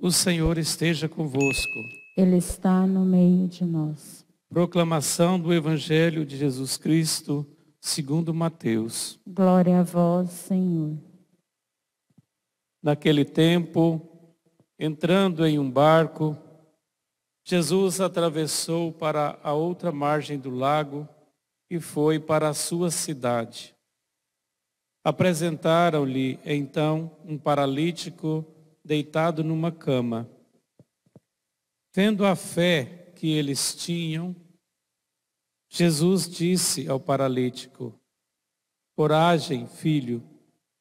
O Senhor esteja convosco. Ele está no meio de nós. Proclamação do Evangelho de Jesus Cristo, segundo Mateus. Glória a vós, Senhor. Naquele tempo, entrando em um barco, Jesus atravessou para a outra margem do lago e foi para a sua cidade. Apresentaram-lhe, então, um paralítico deitado numa cama. Vendo a fé que eles tinham, Jesus disse ao paralítico: coragem, filho,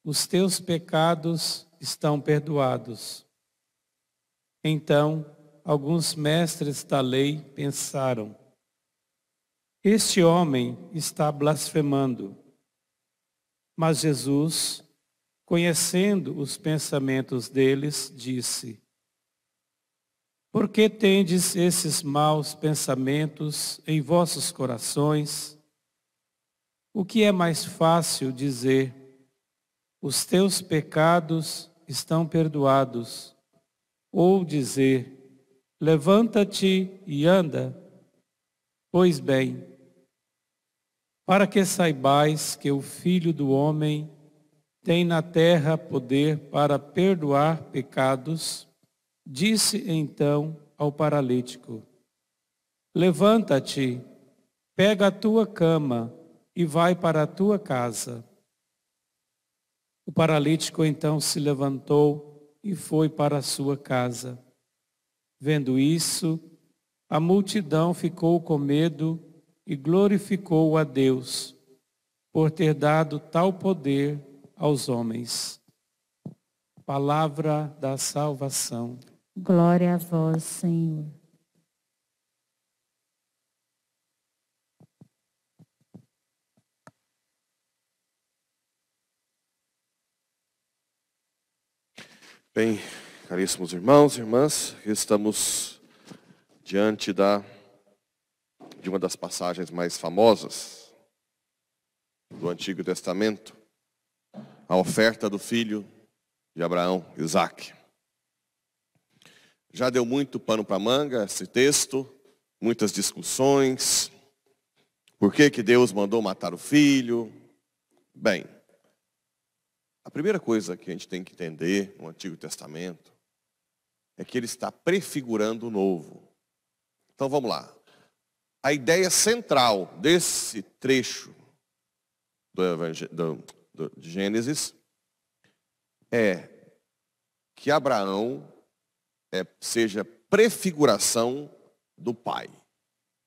os teus pecados estão perdoados. Então, alguns mestres da lei pensaram: este homem está blasfemando. Mas Jesus, conhecendo os pensamentos deles, disse: por que tendes esses maus pensamentos em vossos corações? O que é mais fácil dizer: os teus pecados estão perdoados, ou dizer: levanta-te e anda? Pois bem, para que saibais que o Filho do Homem tem na terra poder para perdoar pecados, disse então ao paralítico: levanta-te, pega a tua cama e vai para a tua casa. O paralítico então se levantou e foi para a sua casa. Vendo isso, a multidão ficou com medo e glorificou a Deus por ter dado tal poder aos homens. Palavra da salvação. Glória a vós, Senhor. Bem, caríssimos irmãos e irmãs, estamos diante de uma das passagens mais famosas do Antigo Testamento, a oferta do filho de Abraão, Isaque. Já deu muito pano para manga esse texto, muitas discussões. Por que Deus mandou matar o filho? Bem, a primeira coisa que a gente tem que entender no Antigo Testamento é que ele está prefigurando o novo. Então vamos lá. A ideia central desse trecho de Gênesis é que Abraão seja prefiguração do Pai,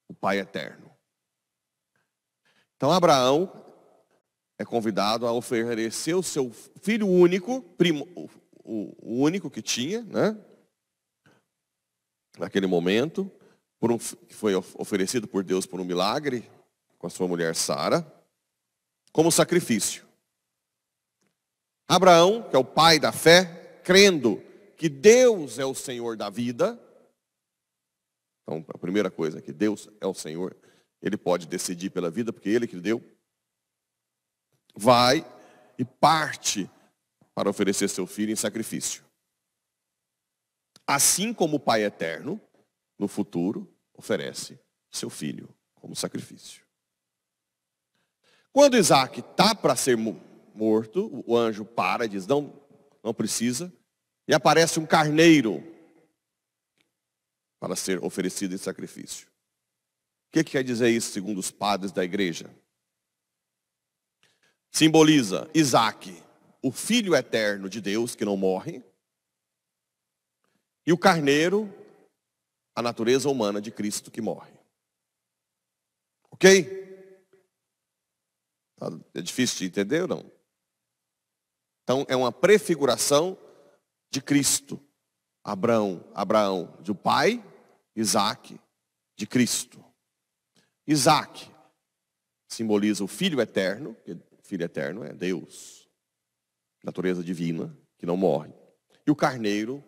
o Pai eterno. Então Abraão é convidado a oferecer o seu filho único, o único que tinha, né? Naquele momento, que foi oferecido por Deus por um milagre, com a sua mulher Sara, como sacrifício. Abraão, que é o pai da fé, crendo que Deus é o Senhor da vida. Então, a primeira coisa é que Deus é o Senhor. Ele pode decidir pela vida, porque Ele que deu. Vai e parte para oferecer seu filho em sacrifício. Assim como o Pai eterno, no futuro, oferece seu filho como sacrifício. Quando Isaque está para ser morto, o anjo para e diz: não precisa. E aparece um carneiro para ser oferecido em sacrifício. O que quer dizer isso segundo os padres da igreja? Simboliza Isaque, o filho eterno de Deus que não morre, e o carneiro, a natureza humana de Cristo que morre. Ok? É difícil de entender ou não? Então é uma prefiguração de Cristo. Abraão do pai, Isaque de Cristo. Isaque simboliza o Filho eterno, que o Filho eterno é Deus, natureza divina, que não morre. E o carneiro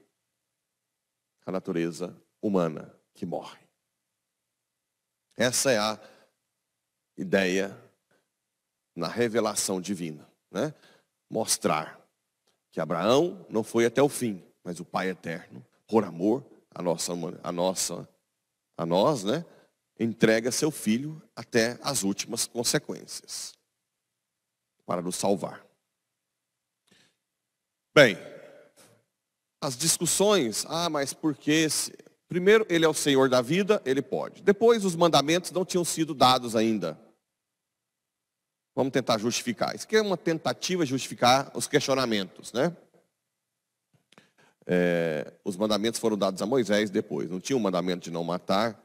a natureza humana que morre. Essa é a ideia na revelação divina, né? Mostrar que Abraão não foi até o fim, mas o Pai eterno, por amor a nós, né? Entrega seu filho até as últimas consequências para nos salvar. Bem, as discussões, mas por que? Primeiro, ele é o Senhor da vida, ele pode. Depois, os mandamentos não tinham sido dados ainda. Vamos tentar justificar. Isso aqui é uma tentativa de justificar os questionamentos, né? Os mandamentos foram dados a Moisés depois. Não tinha o mandamento de não matar.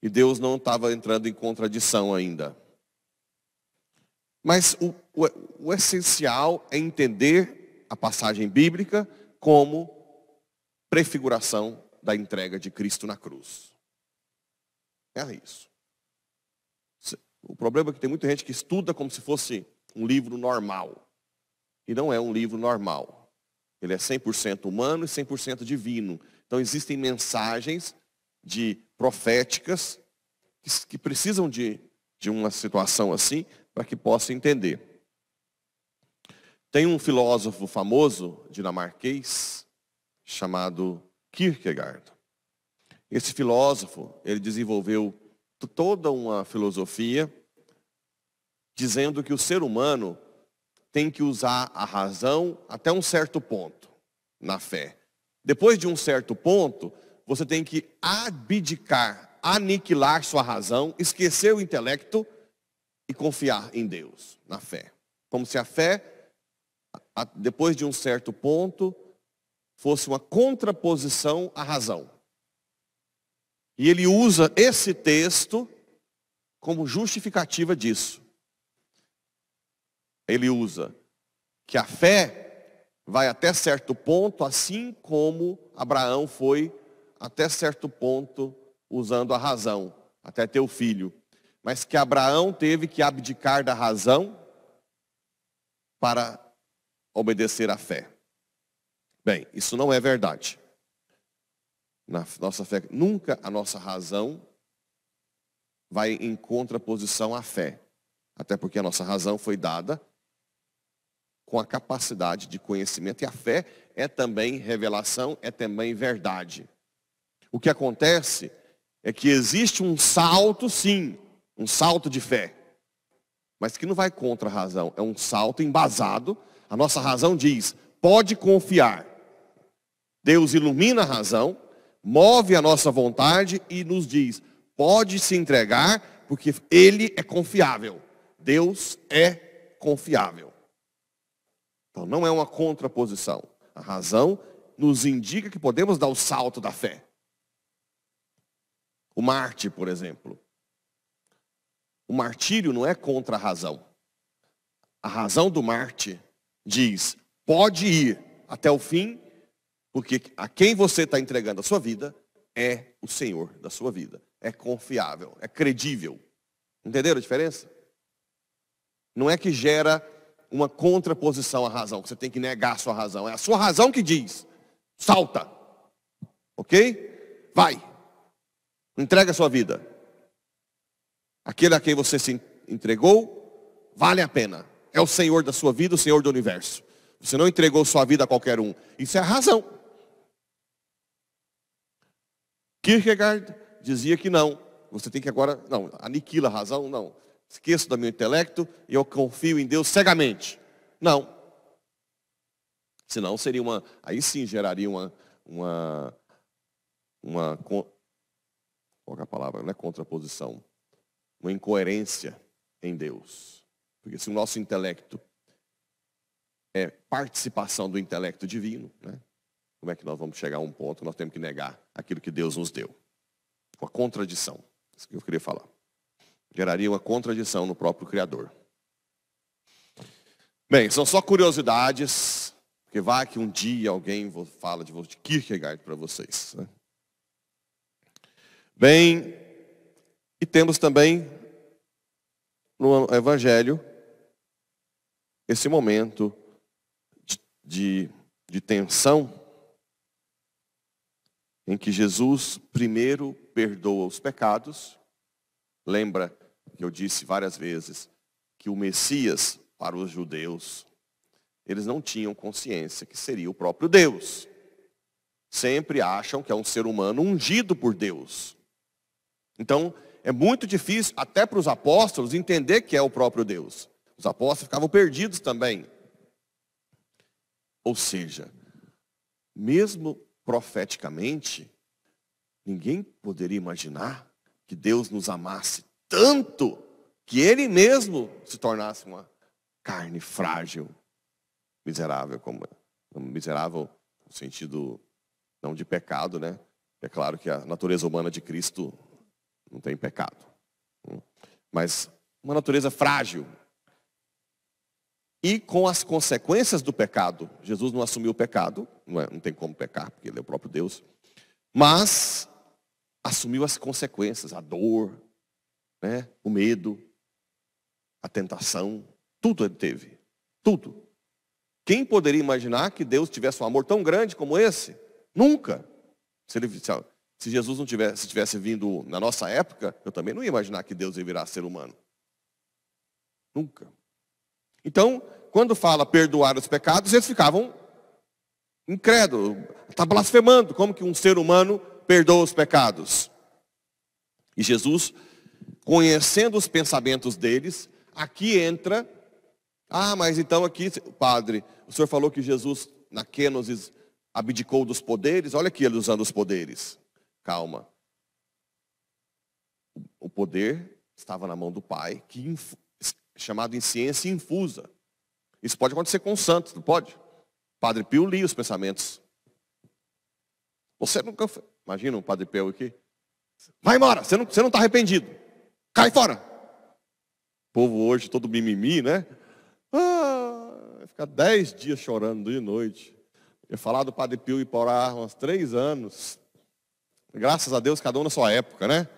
E Deus não estava entrando em contradição ainda. Mas o essencial é entender a passagem bíblica como prefiguração da entrega de Cristo na cruz. É isso. O problema é que tem muita gente que estuda como se fosse um livro normal. E não é um livro normal. Ele é 100% humano e 100% divino. Então existem mensagens proféticas que precisam de uma situação assim para que possa entender. Tem um filósofo famoso dinamarquês chamado Kierkegaard. Esse filósofo, ele desenvolveu toda uma filosofia dizendo que o ser humano tem que usar a razão até um certo ponto na fé. Depois de um certo ponto, você tem que abdicar, aniquilar sua razão, esquecer o intelecto e confiar em Deus, na fé. Como se a fé, depois de um certo ponto, fosse uma contraposição à razão. E ele usa esse texto como justificativa disso. Ele usa que a fé vai até certo ponto, assim como Abraão foi até certo ponto usando a razão, até ter o filho. Mas que Abraão teve que abdicar da razão para obedecer à fé. Bem, isso não é verdade. Na nossa fé, nunca a nossa razão vai em contraposição à fé. Até porque a nossa razão foi dada com a capacidade de conhecimento. E a fé é também revelação, é também verdade. O que acontece é que existe um salto, sim, um salto de fé. Mas que não vai contra a razão. É um salto embasado. A nossa razão diz, pode confiar. Deus ilumina a razão, move a nossa vontade e nos diz, pode se entregar, porque Ele é confiável. Deus é confiável. Então não é uma contraposição. A razão nos indica que podemos dar o salto da fé. O mártir, por exemplo. O martírio não é contra a razão. A razão do mártir diz, pode ir até o fim, porque a quem você está entregando a sua vida é o Senhor da sua vida. É confiável, é credível. Entenderam a diferença? Não é que gera uma contraposição à razão, que você tem que negar a sua razão. É a sua razão que diz, salta. Ok? Vai. Entrega a sua vida. Aquele a quem você se entregou, vale a pena. É o Senhor da sua vida, o Senhor do universo. Você não entregou sua vida a qualquer um. Isso é a razão. Kierkegaard dizia que não. Você tem que agora, não, aniquila a razão, não. Esqueço do meu intelecto e eu confio em Deus cegamente. Não. Senão seria aí sim geraria qual é a palavra? Não é contraposição. Uma incoerência em Deus. Porque se o nosso intelecto é participação do intelecto divino, né? Como é que nós vamos chegar a um ponto que nós temos que negar aquilo que Deus nos deu? Uma contradição. Isso que eu queria falar. Geraria uma contradição no próprio Criador. Bem, são só curiosidades, porque vai que um dia alguém fala de Kierkegaard para vocês, né? Bem, e temos também no Evangelho esse momento de tensão em que Jesus primeiro perdoa os pecados. Lembra que eu disse várias vezes que o Messias, para os judeus, eles não tinham consciência que seria o próprio Deus. Sempre acham que é um ser humano ungido por Deus. Então, é muito difícil, até para os apóstolos, entender que é o próprio Deus. Os apóstolos ficavam perdidos também. Ou seja, mesmo profeticamente, ninguém poderia imaginar que Deus nos amasse tanto que Ele mesmo se tornasse uma carne frágil, miserável, miserável no sentido não de pecado, né? É claro que a natureza humana de Cristo não tem pecado, mas uma natureza frágil. E com as consequências do pecado, Jesus não assumiu o pecado, não tem como pecar, porque Ele é o próprio Deus, mas assumiu as consequências, a dor, né? O medo, a tentação, tudo Ele teve, tudo. Quem poderia imaginar que Deus tivesse um amor tão grande como esse? Nunca. Se Jesus não tivesse vindo na nossa época, eu também não ia imaginar que Deus ia virar ser humano. Nunca. Então, quando fala perdoar os pecados, eles ficavam incrédulos. Está blasfemando. Como que um ser humano perdoa os pecados? E Jesus, conhecendo os pensamentos deles, aqui entra... mas então aqui, padre, o senhor falou que Jesus, na Kênosis, abdicou dos poderes. Olha aqui ele usando os poderes. Calma. O poder estava na mão do Pai, chamado em ciência infusa. Isso pode acontecer com os santos, não pode? Padre Pio lia os pensamentos. Você nunca... Imagina um Padre Pio aqui. Vai embora, você não está arrependido. Cai fora. O povo hoje todo mimimi, né? Vai ficar 10 dias chorando de noite. Eu ia falar do Padre Pio Iporá uns 3 anos. Graças a Deus, cada um na sua época, né?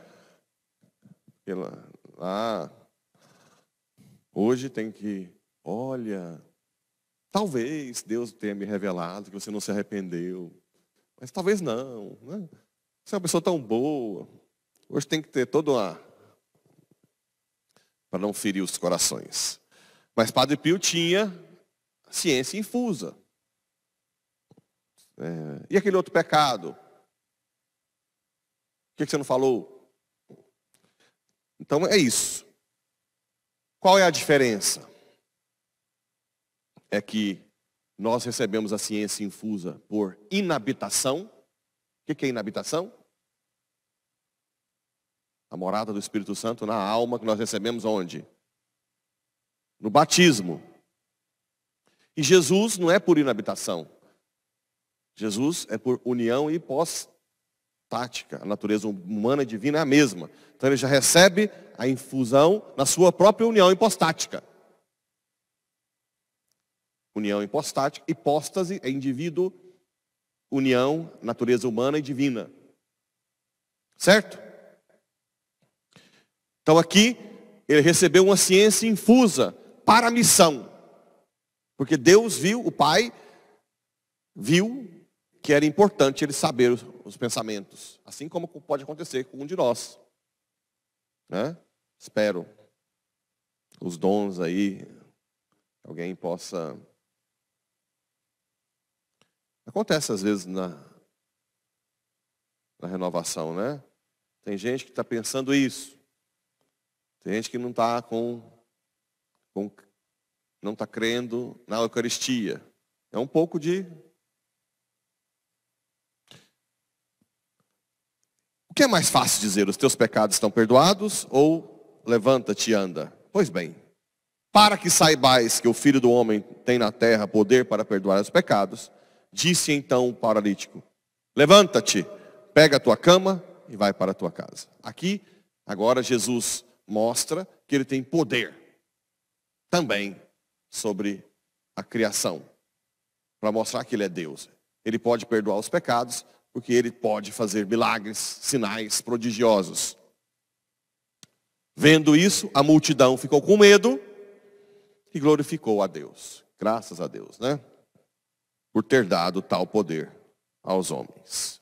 Hoje tem que... Olha, talvez Deus tenha me revelado que você não se arrependeu. Mas talvez não, né? Você é uma pessoa tão boa. Hoje tem que ter toda uma... para não ferir os corações. Mas Padre Pio tinha ciência infusa. E aquele outro pecado? O que você não falou? Então é isso. Qual é a diferença? É que nós recebemos a ciência infusa por inabitação. O que é inabitação? A morada do Espírito Santo na alma que nós recebemos onde? No batismo. E Jesus não é por inabitação. Jesus é por união hipostática. A natureza humana e divina é a mesma. Então ele já recebe a infusão na sua própria união hipostática. União hipostática, hipóstase é indivíduo, união, natureza humana e divina. Certo? Então aqui ele recebeu uma ciência infusa para a missão. Porque Deus viu, o Pai viu que era importante ele saber os pensamentos. Assim como pode acontecer com um de nós. Né? Espero os dons aí, alguém possa... Acontece às vezes na renovação, né? Tem gente que está pensando isso. Tem gente que não está não está crendo na Eucaristia. É um pouco de... O que é mais fácil dizer? Os teus pecados estão perdoados ou levanta-te e anda? Pois bem, para que saibais que o Filho do Homem tem na terra poder para perdoar os pecados, disse então o paralítico, levanta-te, pega a tua cama e vai para a tua casa. Aqui, agora Jesus mostra que ele tem poder também sobre a criação, para mostrar que ele é Deus. Ele pode perdoar os pecados, porque ele pode fazer milagres, sinais prodigiosos. Vendo isso, a multidão ficou com medo e glorificou a Deus. Graças a Deus, né? Por ter dado tal poder aos homens.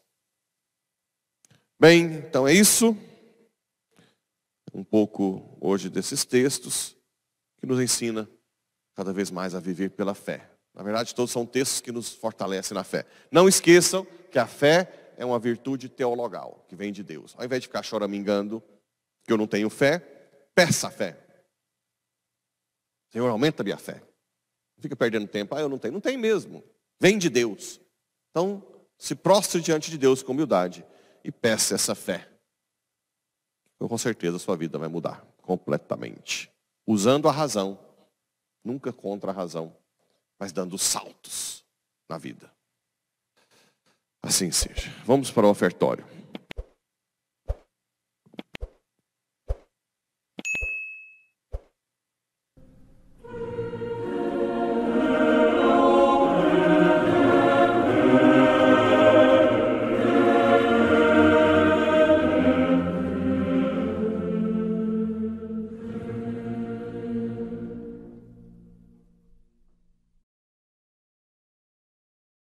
Bem, então é isso. Um pouco hoje desses textos que nos ensina cada vez mais a viver pela fé. Na verdade, todos são textos que nos fortalecem na fé. Não esqueçam que a fé é uma virtude teologal, que vem de Deus. Ao invés de ficar choramingando que eu não tenho fé, peça a fé. Senhor, aumenta a minha fé. Não fica perdendo tempo. Eu não tenho. Não tem mesmo. Vem de Deus. Então, se prostre diante de Deus com humildade e peça essa fé. Então, com certeza, a sua vida vai mudar completamente. Usando a razão, nunca contra a razão, mas dando saltos na vida. Assim seja. Vamos para o ofertório.